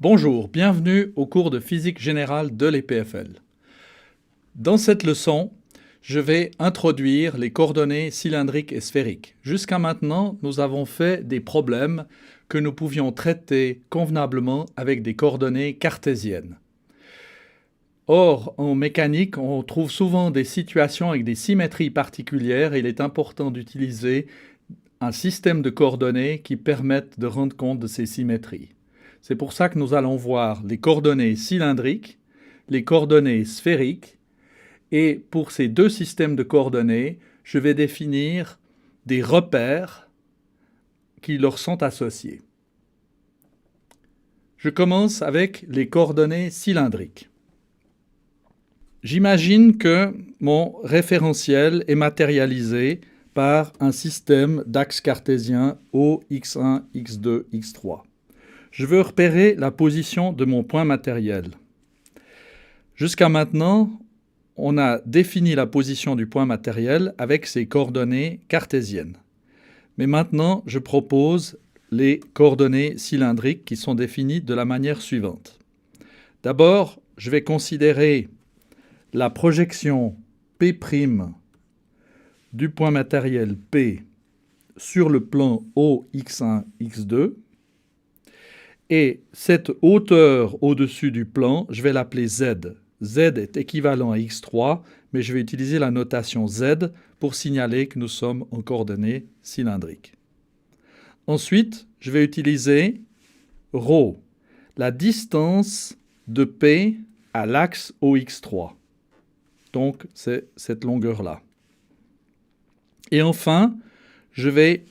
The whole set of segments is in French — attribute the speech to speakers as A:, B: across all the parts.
A: Bonjour, bienvenue au cours de physique générale de l'EPFL. Dans cette leçon, je vais introduire les coordonnées cylindriques et sphériques. Jusqu'à maintenant, nous avons fait des problèmes que nous pouvions traiter convenablement avec des coordonnées cartésiennes. Or, en mécanique, on trouve souvent des situations avec des symétries particulières et il est important d'utiliser un système de coordonnées qui permettent de rendre compte de ces symétries. C'est pour ça que nous allons voir les coordonnées cylindriques, les coordonnées sphériques, et pour ces deux systèmes de coordonnées, je vais définir des repères qui leur sont associés. Je commence avec les coordonnées cylindriques. J'imagine que mon référentiel est matérialisé par un système d'axes cartésiens O, x1, x2, x3. Je veux repérer la position de mon point matériel. Jusqu'à maintenant, on a défini la position du point matériel avec ses coordonnées cartésiennes. Mais maintenant, je propose les coordonnées cylindriques qui sont définies de la manière suivante. D'abord, je vais considérer la projection P' du point matériel P sur le plan O, x1, x2. Et cette hauteur au-dessus du plan, je vais l'appeler Z. Z est équivalent à x3, mais je vais utiliser la notation Z pour signaler que nous sommes en coordonnées cylindriques. Ensuite, je vais utiliser ρ, la distance de P à l'axe OX3. Donc, c'est cette longueur-là. Et enfin, je vais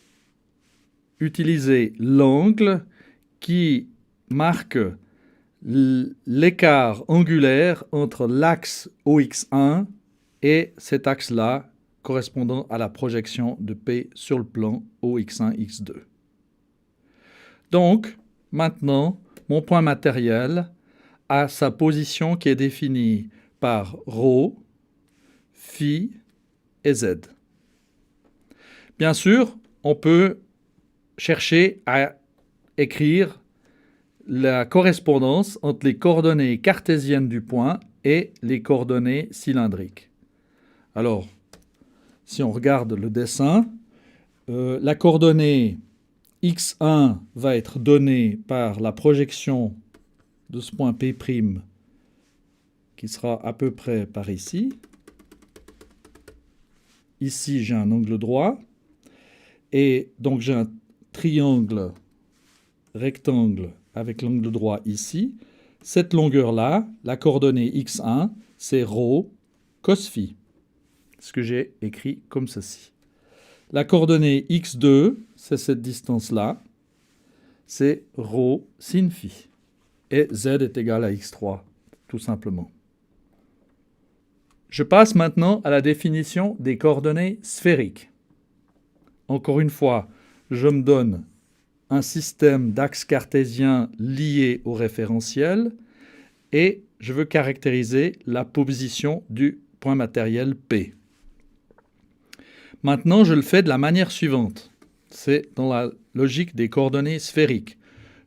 A: utiliser l'angle qui marque l'écart angulaire entre l'axe OX1 et cet axe-là correspondant à la projection de P sur le plan OX1, X2. Donc, maintenant, mon point matériel a sa position qui est définie par ρ, phi et z. Bien sûr, on peut chercher à écrire la correspondance entre les coordonnées cartésiennes du point et les coordonnées cylindriques. Alors, si on regarde le dessin, la coordonnée x1 va être donnée par la projection de ce point P' qui sera à peu près par ici. Ici, j'ai un angle droit. Et donc, j'ai un triangle rectangle avec l'angle droit ici. Cette longueur-là, la coordonnée x1, c'est ρ cos phi. Ce que j'ai écrit comme ceci. La coordonnée x2, c'est cette distance-là, c'est ρ sin phi. Et z est égal à x3, tout simplement. Je passe maintenant à la définition des coordonnées sphériques. Encore une fois, je me donne un système d'axes cartésiens liés au référentiel et je veux caractériser la position du point matériel P. Maintenant, je le fais de la manière suivante. C'est dans la logique des coordonnées sphériques.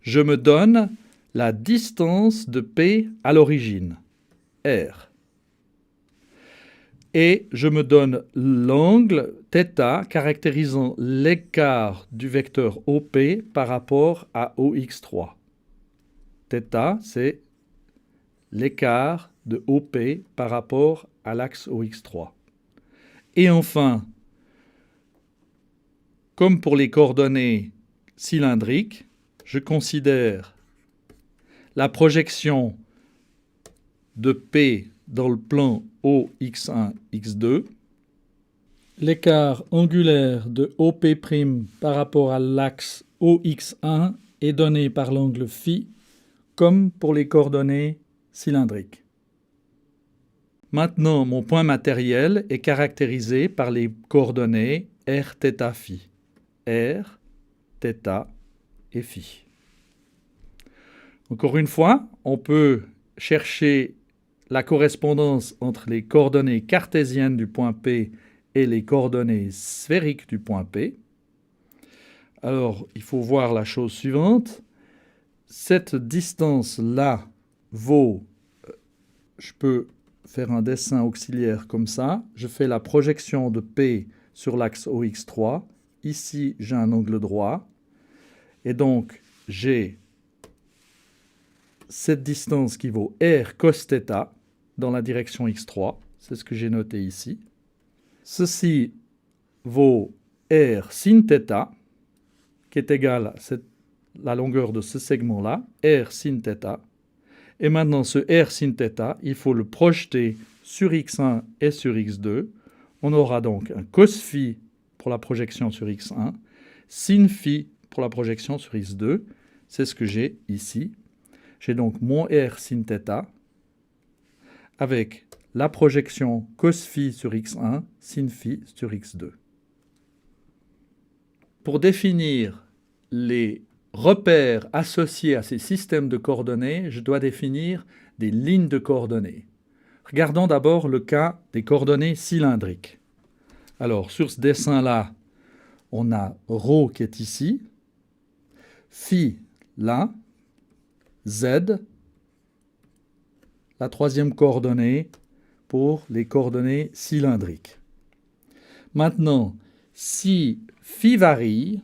A: Je me donne la distance de P à l'origine, R. Et je me donne l'angle θ caractérisant l'écart du vecteur OP par rapport à OX3. θ, c'est l'écart de OP par rapport à l'axe OX3. Et enfin, comme pour les coordonnées cylindriques, je considère la projection de P dans le plan OX1, X2, l'écart angulaire de OP' par rapport à l'axe OX1 est donné par l'angle phi, comme pour les coordonnées cylindriques. Maintenant, mon point matériel est caractérisé par les coordonnées r, θ, phi. R, θ et phi. Encore une fois, on peut chercher la correspondance entre les coordonnées cartésiennes du point P et les coordonnées sphériques du point P. Alors, il faut voir la chose suivante. cette distance-là vaut, je peux faire un dessin auxiliaire comme ça, je fais la projection de P sur l'axe OX3, ici j'ai un angle droit, et donc j'ai cette distance qui vaut R cos θ dans la direction X3, c'est ce que j'ai noté ici. Ceci vaut R sin θ, qui est égal à la longueur de ce segment-là, R sin θ. Et maintenant, ce R sin θ, il faut le projeter sur X1 et sur X2. On aura donc un cos phi pour la projection sur X1, sin phi pour la projection sur X2. C'est ce que j'ai ici. J'ai donc mon R sin θ avec la projection cos phi sur X1, sin phi sur X2. Pour définir les repères associés à ces systèmes de coordonnées, je dois définir des lignes de coordonnées. Regardons d'abord le cas des coordonnées cylindriques. Alors, sur ce dessin-là, on a ρ qui est ici, phi là, z, la troisième coordonnée pour les coordonnées cylindriques. Maintenant, si phi varie,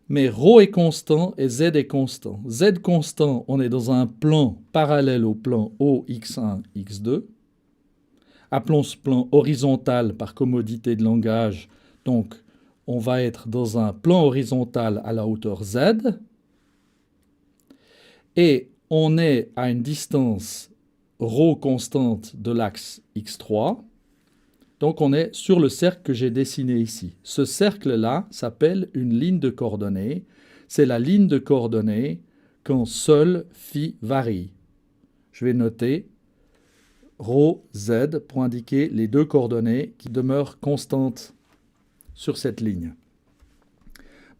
A: mais ρ est constant et z est constant. Z constant, on est dans un plan parallèle au plan OX1, X2. Appelons ce plan horizontal par commodité de langage. Donc, on va être dans un plan horizontal à la hauteur Z. Et on est à une distance ρ constante de l'axe X3. Donc on est sur le cercle que j'ai dessiné ici. Ce cercle-là s'appelle une ligne de coordonnées. C'est la ligne de coordonnées quand seul phi varie. Je vais noter ρ, z pour indiquer les deux coordonnées qui demeurent constantes sur cette ligne.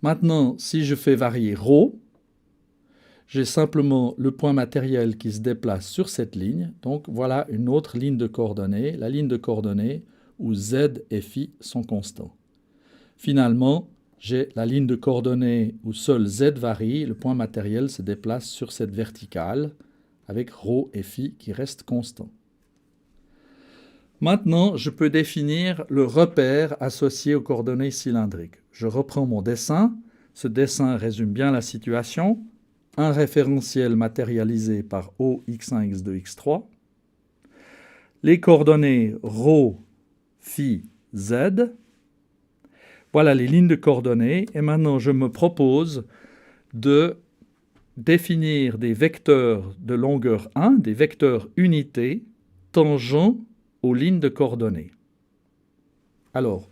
A: Maintenant, si je fais varier ρ, j'ai simplement le point matériel qui se déplace sur cette ligne. Donc voilà une autre ligne de coordonnées, la ligne de coordonnées où z et phi sont constants. Finalement, j'ai la ligne de coordonnées où seul z varie, le point matériel se déplace sur cette verticale avec ρ et phi qui restent constants. Maintenant, je peux définir le repère associé aux coordonnées cylindriques. Je reprends mon dessin. Ce dessin résume bien la situation. Un référentiel matérialisé par O, X1, X2, X3. Les coordonnées ρ, phi, z. Voilà les lignes de coordonnées. Et maintenant, je me propose de définir des vecteurs de longueur 1, des vecteurs unités, tangents aux lignes de coordonnées. Alors,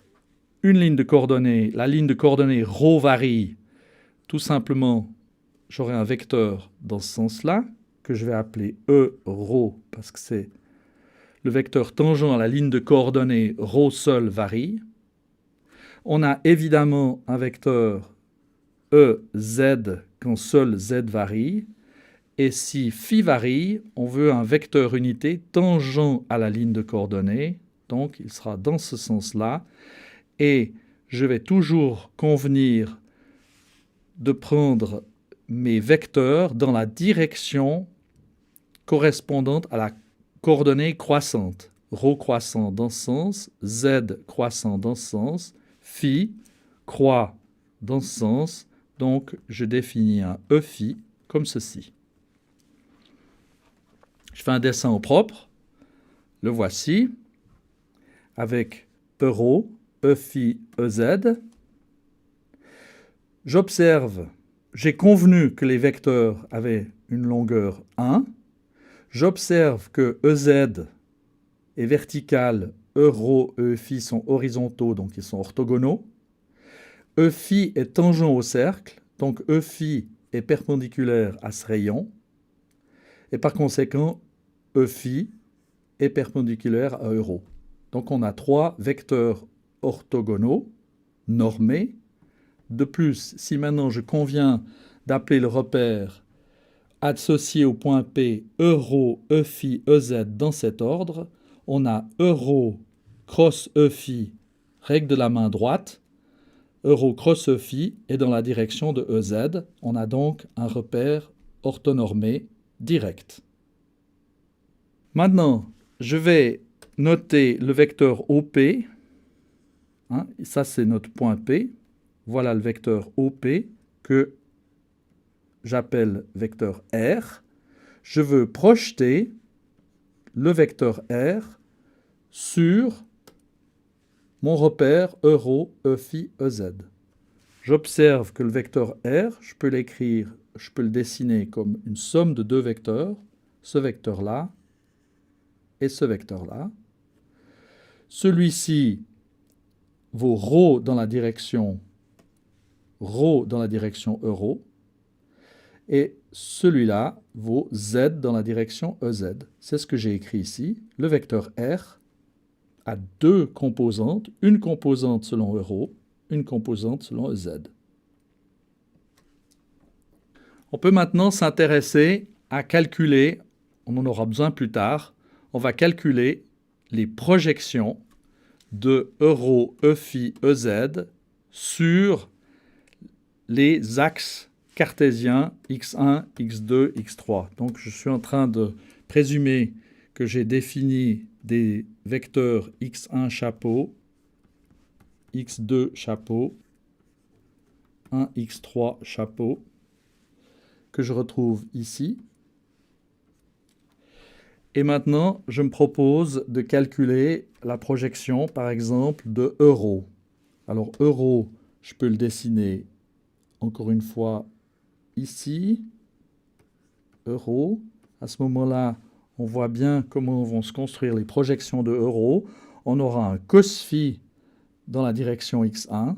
A: une ligne de coordonnées, la ligne de coordonnées ρ varie, tout simplement, j'aurai un vecteur dans ce sens-là, que je vais appeler E ρ, parce que c'est le vecteur tangent à la ligne de coordonnées ρ seul varie. On a évidemment un vecteur EZ quand seul Z varie. Et si phi varie, on veut un vecteur unité tangent à la ligne de coordonnées. Donc, il sera dans ce sens-là. Et je vais toujours convenir de prendre mes vecteurs dans la direction correspondante à la coordonnée croissante. Ρ croissant dans ce sens, Z croissant dans ce sens, phi croît dans ce sens. Donc, je définis un E phi comme ceci. Je fais un dessin au propre. Le voici. Avec E ρ, E phi, EZ. J'observe, j'ai convenu que les vecteurs avaient une longueur 1. J'observe que EZ est vertical, E ρ, E phi sont horizontaux, donc ils sont orthogonaux. E phi est tangent au cercle, donc E phi est perpendiculaire à ce rayon. Et par conséquent, E phi est perpendiculaire à E ρ. Donc on a trois vecteurs orthogonaux, normés. De plus, si maintenant je conviens d'appeler le repère associé au point P E ρ, E phi, EZ dans cet ordre, on a E ρ cross E phi, règle de la main droite, euro cross phi est dans la direction de EZ. On a donc un repère orthonormé direct. Maintenant, je vais noter le vecteur OP. Hein, ça, c'est notre point P. Voilà le vecteur OP que j'appelle vecteur R. Je veux projeter le vecteur R sur mon repère euro, phi, EZ. J'observe que le vecteur R, je peux l'écrire, je peux le dessiner comme une somme de deux vecteurs, ce vecteur-là et ce vecteur-là. Celui-ci vaut ρ dans la direction euro, et celui-là vaut z dans la direction EZ. C'est ce que j'ai écrit ici. Le vecteur R a deux composantes, une composante selon euro, une composante selon EZ. On peut maintenant s'intéresser à calculer, on en aura besoin plus tard, on va calculer les projections de euro, phi, EZ sur les axes cartésiens x1, x2, x3. Donc je suis en train de présumer que j'ai défini des vecteurs x1 chapeau, x2 chapeau, 1, x3 chapeau, que je retrouve ici. Et maintenant, je me propose de calculer la projection, par exemple, de euro. Alors, euro, je peux le dessiner, encore une fois, ici. Euro. À ce moment-là, on voit bien comment vont se construire les projections de euro. On aura un cos phi dans la direction x1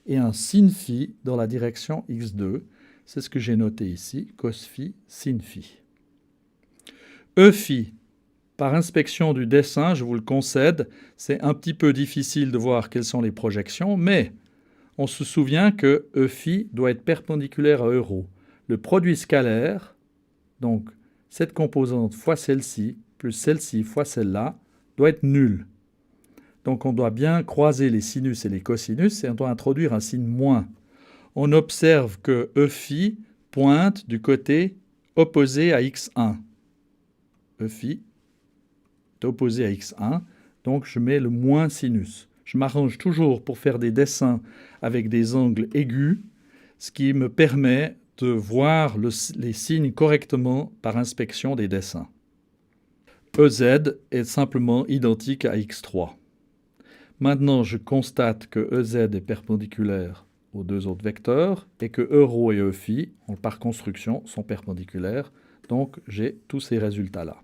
A: et un sin phi dans la direction x2. C'est ce que j'ai noté ici, cos phi, sin phi. E phi, par inspection du dessin, je vous le concède, c'est un petit peu difficile de voir quelles sont les projections, mais on se souvient que E phi doit être perpendiculaire à euro. Le produit scalaire, donc cette composante fois celle-ci, plus celle-ci fois celle-là, doit être nul. Donc on doit bien croiser les sinus et les cosinus et on doit introduire un signe moins. On observe que E phi pointe du côté opposé à x1. E phi est opposé à x1, donc je mets le moins sinus. Je m'arrange toujours pour faire des dessins avec des angles aigus, ce qui me permet de voir les signes correctement par inspection des dessins. EZ est simplement identique à x3. Maintenant, je constate que EZ est perpendiculaire aux deux autres vecteurs et que euro et E phi, par construction, sont perpendiculaires. Donc, j'ai tous ces résultats-là.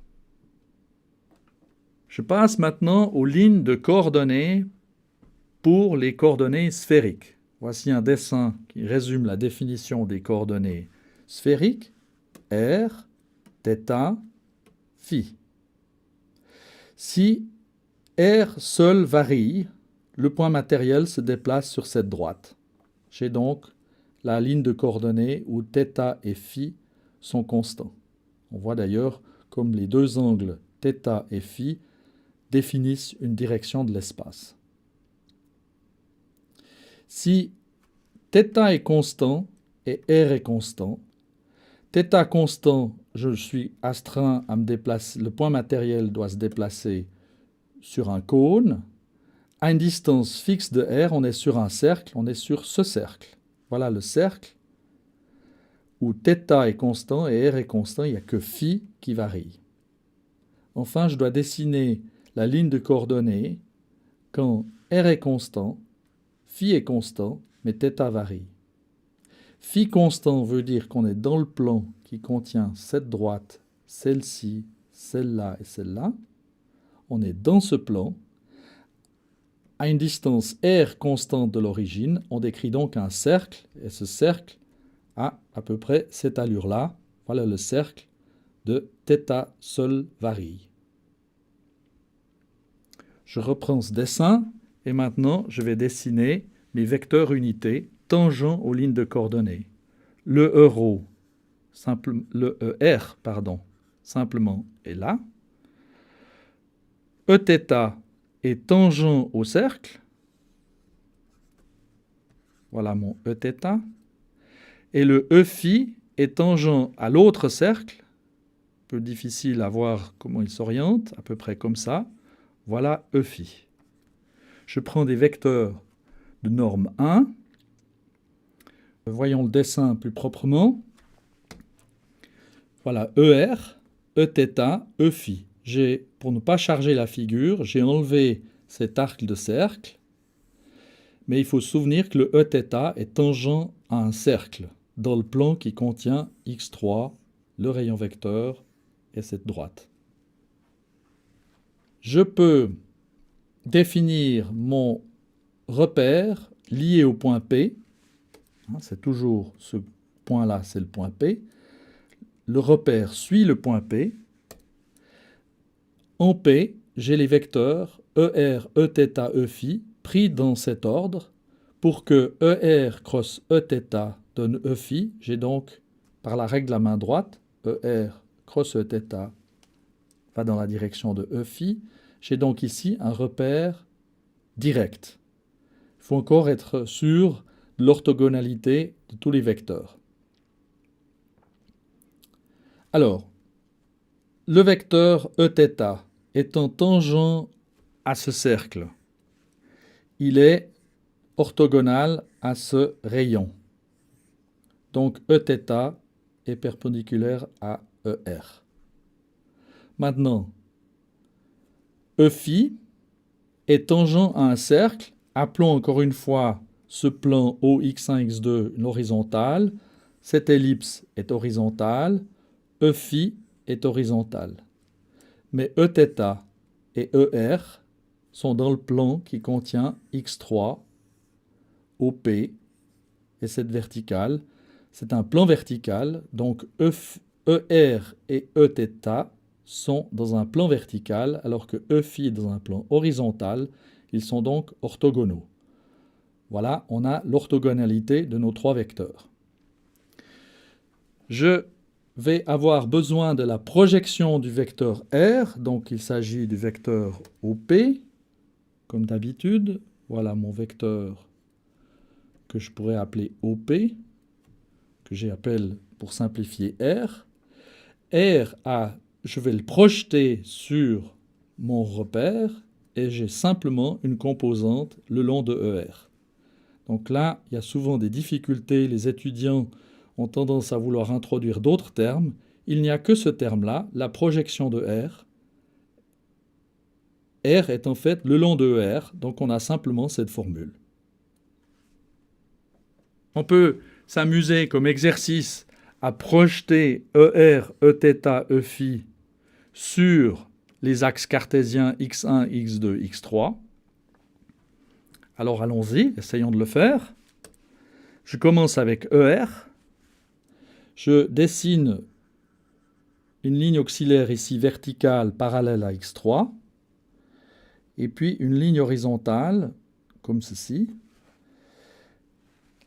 A: Je passe maintenant aux lignes de coordonnées pour les coordonnées sphériques. Voici un dessin qui résume la définition des coordonnées sphériques. R, θ, phi. Si R seul varie, le point matériel se déplace sur cette droite. J'ai donc la ligne de coordonnées où θ et phi sont constants. On voit d'ailleurs comme les deux angles θ et phi définissent une direction de l'espace. Si θ est constant et R est constant, θ constant, je suis astreint à me déplacer, le point matériel doit se déplacer sur un cône. À une distance fixe de R, on est sur un cercle, on est sur ce cercle. Voilà le cercle où θ est constant et R est constant, il n'y a que phi qui varie. Enfin, je dois dessiner la ligne de coordonnées quand R est constant, phi est constant, mais θ varie. Phi constant veut dire qu'on est dans le plan qui contient cette droite, celle-ci, celle-là et celle-là. On est dans ce plan. À une distance R constante de l'origine, on décrit donc un cercle, et ce cercle a à peu près cette allure-là. Voilà le cercle de θ seul varie. Je reprends ce dessin, et maintenant je vais dessiner mes vecteurs unités tangents aux lignes de coordonnées. Le ER, simplement est là. Eθ est tangent au cercle. Voilà mon Eθ. Et le Eφ est tangent à l'autre cercle. Un peu difficile à voir comment il s'oriente, à peu près comme ça. Voilà Eφ. Je prends des vecteurs de norme 1. Voyons le dessin plus proprement. Voilà ER, Eθ, Eφ. Pour ne pas charger la figure, j'ai enlevé cet arc de cercle. Mais il faut se souvenir que le Eθ est tangent à un cercle dans le plan qui contient x3, le rayon vecteur et cette droite. Je peux définir mon repère lié au point P. C'est toujours ce point-là, c'est le point P. Le repère suit le point P. En P, j'ai les vecteurs ER, Eθ, Eφ pris dans cet ordre. Pour que ER cross Eθ donne Eφ, j'ai donc, par la règle de la main droite, ER cross Eθ va dans la direction de Eφ. J'ai donc ici un repère direct. Il faut encore être sûr de l'orthogonalité de tous les vecteurs. Alors, le vecteur Eθ étant tangent à ce cercle, il est orthogonal à ce rayon. Donc Eθ est perpendiculaire à ER. Maintenant, Eφ est tangent à un cercle. Appelons encore une fois ce plan OX1, X2 une horizontale. Cette ellipse est horizontale. Eφ est horizontale. Mais Eθ et ER sont dans le plan qui contient X3, OP et cette verticale. C'est un plan vertical, donc ER et Eθ sont dans un plan vertical, alors que Eφ est dans un plan horizontal. Ils sont donc orthogonaux. Voilà, on a l'orthogonalité de nos trois vecteurs. Je vais avoir besoin de la projection du vecteur R, donc il s'agit du vecteur OP, comme d'habitude. Voilà mon vecteur que je pourrais appeler OP, que j'appelle pour simplifier R. Je vais le projeter sur mon repère et j'ai simplement une composante le long de ER. Donc là, il y a souvent des difficultés, les étudiants ont tendance à vouloir introduire d'autres termes. Il n'y a que ce terme-là, la projection de R. R est en fait le long de ER, donc on a simplement cette formule. On peut s'amuser comme exercice à projeter ER, Eθ, Eφ sur les axes cartésiens x1, x2, x3. Alors allons-y, essayons de le faire. Je commence avec ER. Je dessine une ligne auxiliaire ici verticale parallèle à x3. Et puis une ligne horizontale, comme ceci.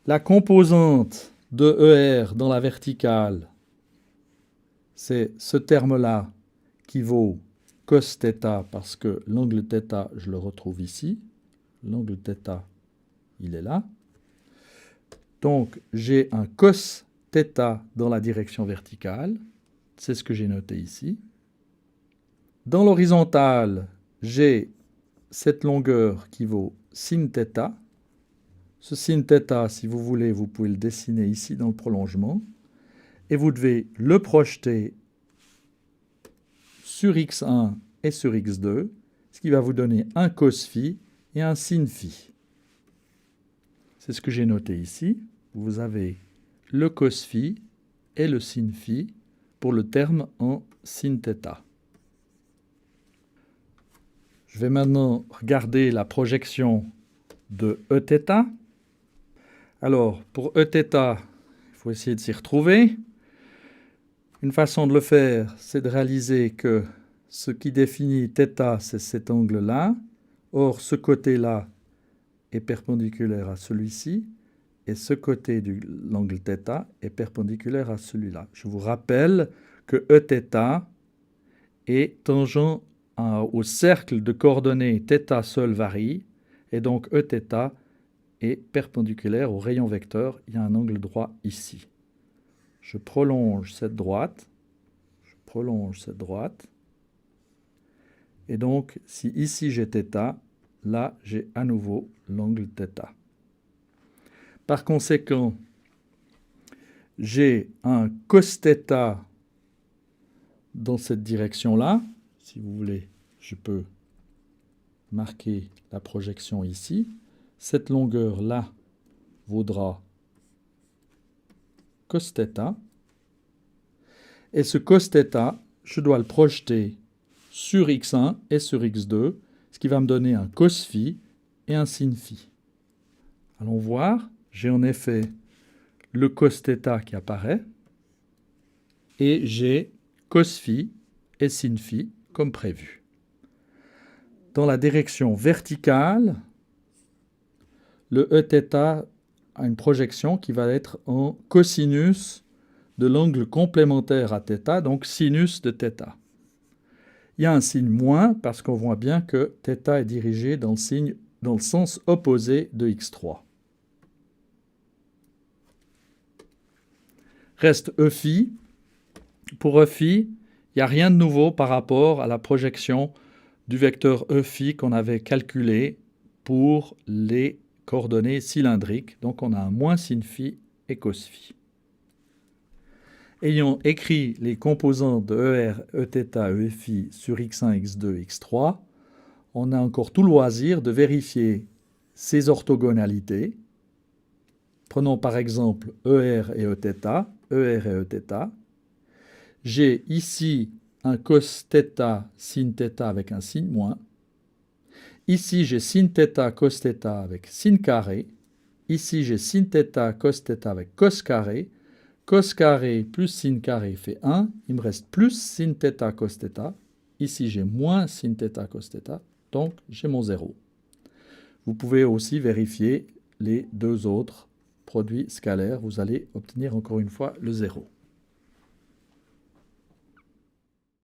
A: La composante de ER dans la verticale, c'est ce terme-là qui vaut cos θ parce que l'angle θ, je le retrouve ici. L'angle θ, il est là. Donc, j'ai un cos θ dans la direction verticale. C'est ce que j'ai noté ici. Dans l'horizontale, j'ai cette longueur qui vaut sin θ. Ce sin θ, si vous voulez, vous pouvez le dessiner ici dans le prolongement. Et vous devez le projeter sur x1 et sur x2, ce qui va vous donner un cos phi et un sin phi. C'est ce que j'ai noté ici. Vous avez le cos phi et le sin phi pour le terme en sin θ. Je vais maintenant regarder la projection de Eθ. Alors, pour Eθ, il faut essayer de s'y retrouver. Une façon de le faire, c'est de réaliser que ce qui définit θ, c'est cet angle-là. Or, ce côté-là est perpendiculaire à celui-ci, et ce côté de l'angle θ est perpendiculaire à celui-là. Je vous rappelle que Eθ est tangent au cercle de coordonnées θ seul varie, et donc Eθ est perpendiculaire au rayon vecteur. Il y a un angle droit ici. Je prolonge cette droite. Et donc, si ici j'ai θ, là j'ai à nouveau l'angle θ. Par conséquent, j'ai un cos θ dans cette direction-là. Si vous voulez, je peux marquer la projection ici. Cette longueur-là vaudra cos θ. Et ce cos θ, je dois le projeter sur x1 et sur x2, ce qui va me donner un cos phi et un sin phi. Allons voir, j'ai en effet le cos θ qui apparaît, et j'ai cos phi et sin phi comme prévu. Dans la direction verticale, le Eθ a une projection qui va être en cosinus de l'angle complémentaire à θ, donc sinus de θ. Il y a un signe moins parce qu'on voit bien que θ est dirigé dans le sens opposé de x3. Reste E phi. Pour E phi, il n'y a rien de nouveau par rapport à la projection du vecteur E phi qu'on avait calculé pour les coordonnées cylindriques. Donc on a un moins sin phi et cos phi. Ayant écrit les composants de ER, Eθ, EFi sur x1, x2, x3, on a encore tout loisir de vérifier ces orthogonalités. Prenons par exemple ER et Eθ, ER et Eθ. J'ai ici un cos θ, sin θ avec un signe moins. Ici, j'ai sin θ, cos θ avec sin carré. Ici, j'ai sin θ, cos θ avec cos carré. Cos carré plus sin carré fait 1. Il me reste plus sin θ, cos θ. Ici, j'ai moins sin θ, cos θ. Donc, j'ai mon 0. Vous pouvez aussi vérifier les deux autres produits scalaires. Vous allez obtenir encore une fois le 0.